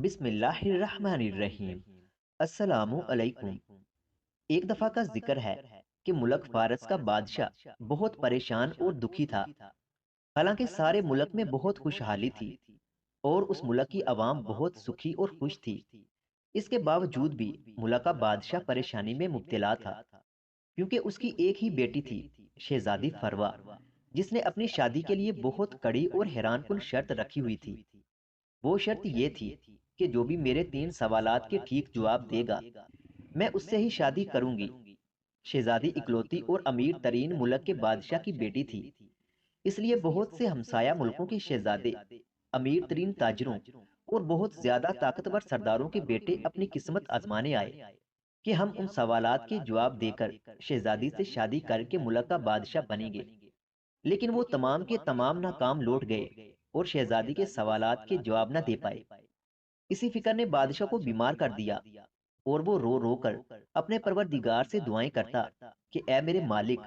بسم اللہ الرحمن الرحیم۔ السلام علیکم۔ ایک دفعہ کا ذکر ہے کہ ملک فارس کا بادشاہ بہت پریشان اور دکھی تھا۔ حالانکہ سارے ملک میں بہت خوشحالی تھی اور اس ملک کی عوام بہت سکھی اور خوش تھی۔ اس کے باوجود بھی ملک کا بادشاہ پریشانی میں مبتلا تھا، کیونکہ اس کی ایک ہی بیٹی تھی، شہزادی فروا، جس نے اپنی شادی کے لیے بہت کڑی اور حیران کن شرط رکھی ہوئی تھی۔ وہ شرط یہ تھی کہ جو بھی میرے 3 سوالات کے ٹھیک جواب دے گا، میں اس سے ہی شادی کروں گی۔ شہزادی اکلوتی اور امیر ترین ملک کے بادشاہ کی بیٹی تھی، اس لیے بہت سے ہمسایہ ملکوں کے شہزادے، امیر ترین تاجروں اور بہت زیادہ طاقتور سرداروں کے بیٹے اپنی قسمت آزمانے آئے کہ ہم ان سوالات کے جواب دے کر شہزادی سے شادی کر کے ملک کا بادشاہ بنیں گے۔ لیکن وہ تمام کے تمام ناکام لوٹ گئے اور شہزادی کے سوالات کے جواب نہ دے پائے۔ اسی فکر نے بادشاہ کو بیمار کر دیا اور وہ رو رو کر اپنے پروردگار سے دعائیں کرتا کہ اے میرے مالک،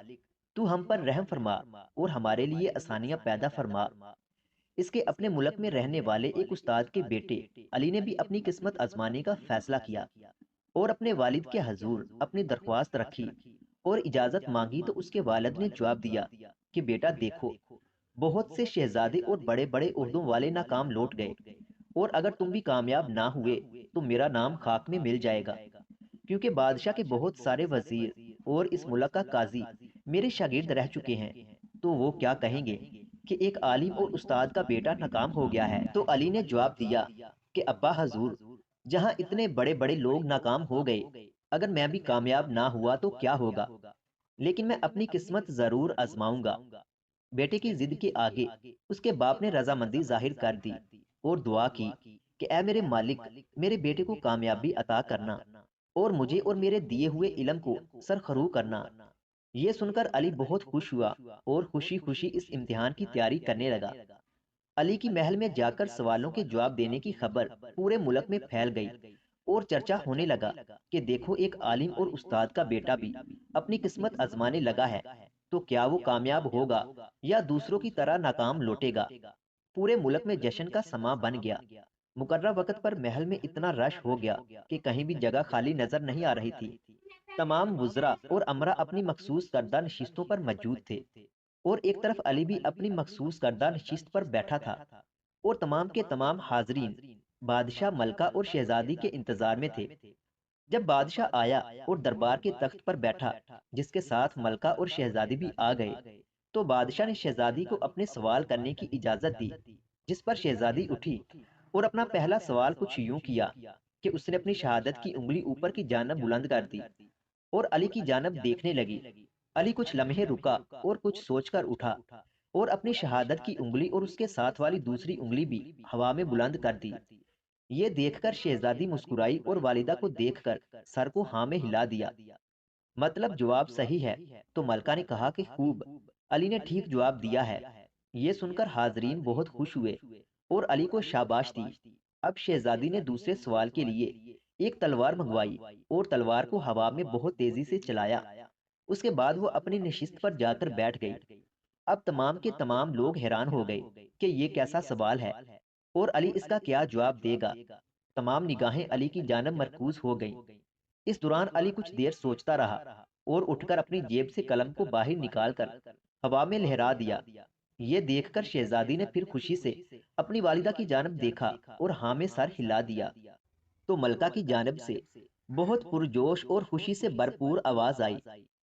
تو ہم پر رحم فرما اور ہمارے لیے آسانیاں پیدا فرما۔ اس کے اپنے ملک میں رہنے والے ایک استاد کے بیٹے علی نے بھی اپنی قسمت آزمانے کا فیصلہ کیا اور اپنے والد کے حضور اپنی درخواست رکھی اور اجازت مانگی، تو اس کے والد نے جواب دیا کہ بیٹا دیکھو، بہت سے شہزادے اور بڑے بڑے عہدوں والے ناکام لوٹ گئے، اور اگر تم بھی کامیاب نہ ہوئے تو میرا نام خاک میں مل جائے گا، کیونکہ بادشاہ کے بہت سارے وزیر اور اس ملک کا قاضی میرے شاگرد رہ چکے ہیں، تو وہ کیا کہیں گے کہ ایک عالم اور استاد کا بیٹا ناکام ہو گیا ہے۔ تو علی نے جواب دیا کہ ابا حضور، جہاں اتنے بڑے بڑے لوگ ناکام ہو گئے، اگر میں بھی کامیاب نہ ہوا تو کیا ہوگا، لیکن میں اپنی قسمت ضرور آزماؤں گا۔ بیٹے کی ضد کے آگے اس کے باپ نے رضامندی ظاہر کر دی اور دعا کی کہ اے میرے مالک، میرے بیٹے کو کامیابی عطا کرنا اور مجھے اور میرے دیے ہوئے علم کو سرخرو کرنا۔ یہ سن کر علی بہت خوش ہوا اور خوشی خوشی اس امتحان کی تیاری کرنے لگا۔ علی کی محل میں جا کر سوالوں کے جواب دینے کی خبر پورے ملک میں پھیل گئی اور چرچا ہونے لگا کہ دیکھو، ایک عالم اور استاد کا بیٹا بھی اپنی قسمت آزمانے لگا ہے، تو کیا وہ کامیاب ہوگا یا دوسروں کی طرح ناکام لوٹے گا۔ پورے ملک میں جشن کا سماں بن گیا۔ مقررہ وقت پر محل میں اتنا رش ہو گیا کہ کہیں بھی جگہ خالی نظر نہیں آ رہی تھی۔ تمام وزراء اور امرا اپنی مخصوص کردہ نشستوں پر موجود تھے، اور ایک طرف علی بھی اپنی مخصوص کردہ نشست پر بیٹھا تھا، اور تمام کے تمام حاضرین بادشاہ، ملکہ اور شہزادی کے انتظار میں تھے۔ جب بادشاہ آیا اور دربار کے تخت پر بیٹھا، جس کے ساتھ ملکہ اور شہزادی بھی آ گئے، تو بادشاہ نے شہزادی کو اپنے سوال کرنے کی اجازت دی، جس پر شہزادی اٹھی اور اپنا پہلا سوال کچھ یوں کیا کہ اس نے اپنی شہادت کی انگلی اوپر کی جانب بلند کر دی اور علی کی جانب دیکھنے لگی۔ علی کچھ لمحے رکا اور کچھ سوچ کر اٹھا اور اپنی شہادت کی انگلی اور اس کے ساتھ والی دوسری انگلی بھی ہوا میں بلند کر دی۔ یہ دیکھ کر شہزادی مسکرائی اور والدہ کو دیکھ کر سر کو ہاں میں ہلا دیا، مطلب جواب صحیح ہے۔ تو ملکہ نے کہا کہ خوب، علی نے ٹھیک جواب دیا ہے۔ یہ سن کر حاضرین بہت خوش ہوئے اور علی کو شاباش دی۔ اب شہزادی نے دوسرے سوال کے لیے ایک تلوار منگوائی اور تلوار کو ہوا میں بہت تیزی سے چلایا۔ اس کے بعد وہ اپنی نشست پر جا کر بیٹھ گئی۔ اب تمام کے تمام لوگ حیران ہو گئے کہ یہ کیسا سوال ہے اور علی اس کا کیا جواب دے گا۔ تمام نگاہیں علی کی جانب مرکوز ہو گئیں۔ اس دوران علی کچھ دیر سوچتا رہا اور اٹھ کر اپنی جیب سے قلم کو باہر نکال کر ہوا میں لہرا دیا۔ یہ دیکھ کر شہزادی نے پھر خوشی سے اپنی والدہ کی جانب دیکھا اور ہاں میں سر ہلا دیا۔ تو ملکہ کی جانب سے بہت پرجوش اور خوشی سے بھرپور آواز آئی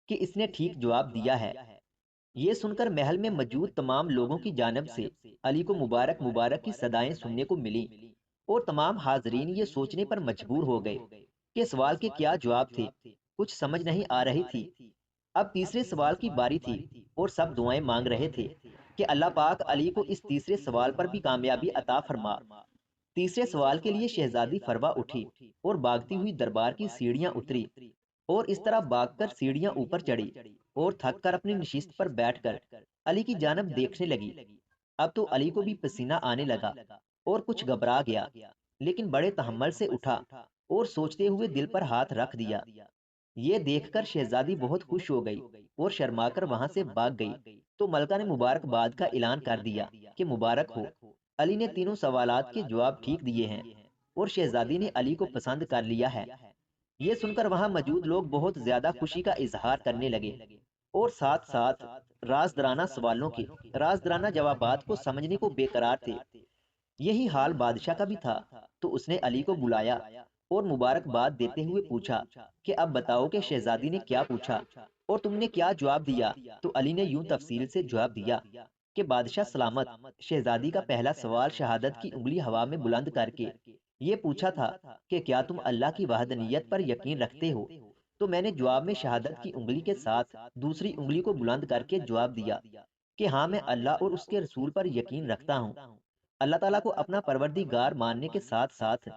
کہ اس نے ٹھیک جواب دیا ہے۔ یہ سن کر محل میں موجود تمام لوگوں کی جانب سے علی کو مبارک مبارک کی صدائیں سننے کو ملی، اور تمام حاضرین یہ سوچنے پر مجبور ہو گئے کہ سوال کے کیا جواب تھے، کچھ سمجھ نہیں آ رہی تھی۔ اب تیسرے سوال کی باری تھی اور سب دعائیں مانگ رہے تھے کہ اللہ پاک علی کو اس تیسرے سوال پر بھی کامیابی عطا فرما۔ تیسرے سوال کے لیے شہزادی فروا اٹھی اور بھاگتی ہوئی دربار کی سیڑھیاں اتری، اور اس طرح بھاگ کر سیڑھیاں اوپر چڑھی اور تھک کر اپنی نشست پر بیٹھ کر علی کی جانب دیکھنے لگی۔ اب تو علی کو بھی پسینہ آنے لگا اور کچھ گھبرا گیا، لیکن بڑے تحمل سے اٹھا اور سوچتے ہوئے دل پر ہاتھ رکھ دیا۔ یہ دیکھ کر شہزادی بہت خوش ہو گئی اور شرما کر وہاں سے بھاگ گئی۔ تو ملکہ نے مبارکباد کا اعلان کر دیا کہ مبارک ہو، علی نے تینوں سوالات کے جواب ٹھیک دیے ہیں۔ اور شہزادی نے علی کو پسند کر لیا ہے۔ یہ سن کر وہاں موجود لوگ بہت زیادہ خوشی کا اظہار کرنے لگے اور ساتھ ساتھ رازدارانہ سوالوں کے رازدارانہ جوابات کو سمجھنے کو بے قرار تھے۔ یہی حال بادشاہ کا بھی تھا، تو اس نے علی کو بلایا اور مبارکباد دیتے ہوئے پوچھا کہ اب بتاؤ کہ شہزادی نے کیا پوچھا اور تم نے کیا جواب دیا؟ تو علی نے یوں تفصیل سے جواب دیا کہ بادشاہ سلامت، شہزادی کا پہلا سوال شہادت کی انگلی ہوا میں بلند کر کے یہ پوچھا تھا کہ کیا تم اللہ کی وحدانیت پر یقین رکھتے ہو؟ تو میں نے جواب میں شہادت کی انگلی کے ساتھ دوسری انگلی کو بلند کر کے جواب دیا کہ ہاں، میں اللہ اور اس کے رسول پر یقین رکھتا ہوں، اللہ تعالیٰ کو اپنا پروردگار ماننے کے ساتھ ساتھ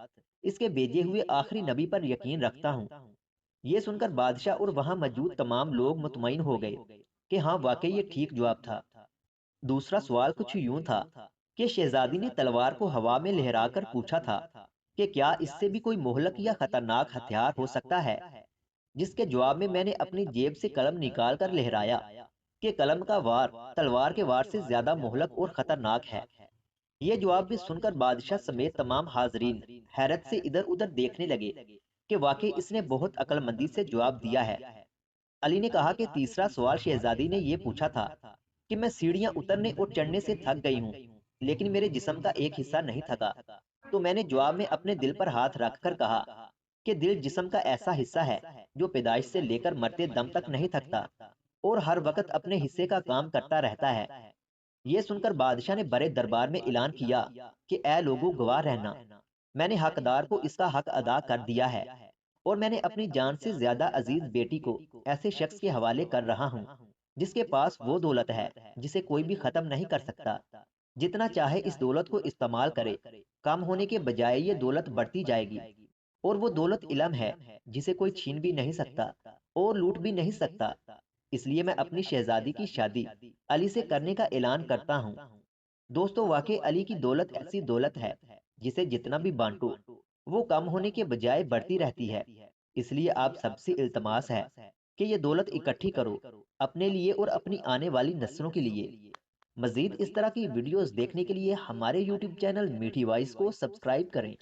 اس کے بھیجے ہوئے آخری نبی پر یقین رکھتا ہوں۔ یہ سن کر بادشاہ اور وہاں موجود تمام لوگ مطمئن ہو گئے کہ ہاں، واقعی یہ ٹھیک جواب تھا۔ دوسرا سوال کچھ یوں تھا کہ شہزادی نے تلوار کو ہوا میں لہرا کر پوچھا تھا کہ کیا اس سے بھی کوئی مہلک یا خطرناک ہتھیار ہو سکتا ہے؟ جس کے جواب میں نے اپنی جیب سے قلم نکال کر لہرایا کہ قلم کا وار تلوار کے وار سے زیادہ مہلک اور خطرناک ہے۔ یہ جواب بھی سن کر بادشاہ سمیت تمام حاضرین حیرت سے ادھر ادھر دیکھنے لگے کہ واقعی اس نے بہت عقل مندی سے جواب دیا ہے۔ علی نے کہا کہ تیسرا سوال شہزادی نے یہ پوچھا تھا کہ میں سیڑھیاں اترنے اور چڑھنے سے تھک گئی ہوں، لیکن میرے جسم کا ایک حصہ نہیں تھکا۔ تو میں نے جواب میں اپنے دل پر ہاتھ رکھ کر کہا کہ دل جسم کا ایسا حصہ ہے جو پیدائش سے لے کر مرتے دم تک نہیں تھکتا اور ہر وقت اپنے حصے کا کام کرتا رہتا ہے۔ یہ سن کر بادشاہ نے بڑے دربار میں اعلان کیا کہ اے لوگوں، گواہ رہنا، میں نے حقدار کو اس کا حق ادا کر دیا ہے اور میں نے اپنی جان سے زیادہ عزیز بیٹی کو ایسے شخص کے حوالے کر رہا ہوں جس کے پاس وہ دولت ہے جسے کوئی بھی ختم نہیں کر سکتا۔ جتنا چاہے اس دولت کو استعمال کرے، کم ہونے کے بجائے یہ دولت بڑھتی جائے گی، اور وہ دولت علم ہے جسے کوئی چھین بھی نہیں سکتا اور لوٹ بھی نہیں سکتا۔ اس لیے میں اپنی شہزادی کی شادی علی سے کرنے کا اعلان کرتا ہوں۔ دوستو، واقعی علی کی دولت ایسی دولت ہے جسے جتنا بھی بانٹو وہ کم ہونے کے بجائے بڑھتی رہتی ہے۔ اس لیے آپ سب سے التماس ہے کہ یہ دولت اکٹھی کرو اپنے لیے اور اپنی آنے والی نسلوں کے لیے۔ مزید اس طرح کی ویڈیوز دیکھنے کے لیے ہمارے یوٹیوب چینل میٹھی وائس کو سبسکرائب کریں۔